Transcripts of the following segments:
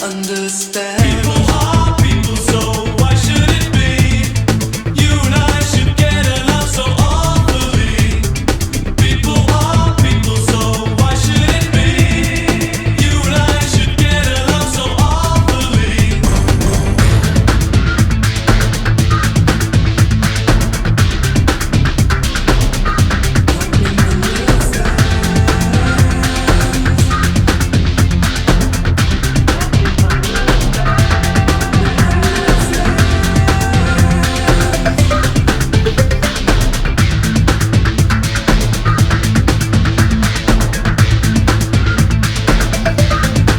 understand. People are people, so why should it be? You and I should get along so awfully. People are people, so why should it be? You and I should get along so awfully.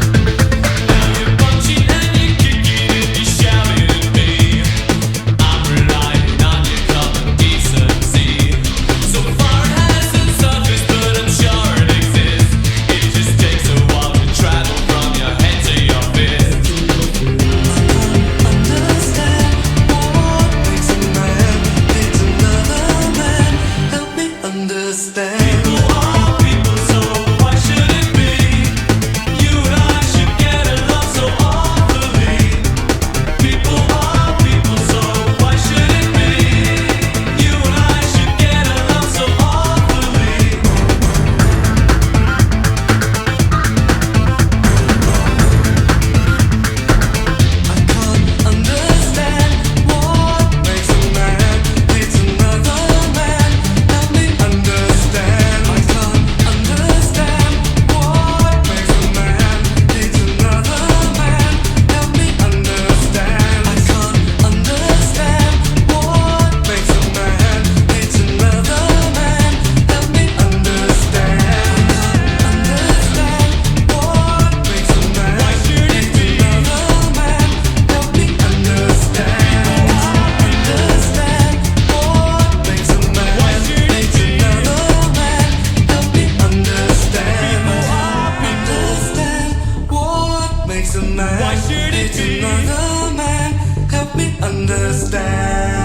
You're punching and you're kicking and you're shouting at me. I'm relying on your common decency. So far it hasn't surfaced, but I'm sure it exists. It just takes a while to travel from your head to your fist. Understand what makes a man hate another man. Help me understand. People are people, so why should it be? You and I should get along so awfully. People are people, so why should it be? You and I should get along so awfully. I can't understand what makes a man hate another man. Help me understand. I can't understand what makes a man hate another man. Help me understand. I can't understand what makes a man hate another man. Help me understand. Understand what makes a man hate another man. Help me understand. Understand what makes a man hate another man. Help me understand. Understand what makes a man Why should it hate be? another man. Help me understand.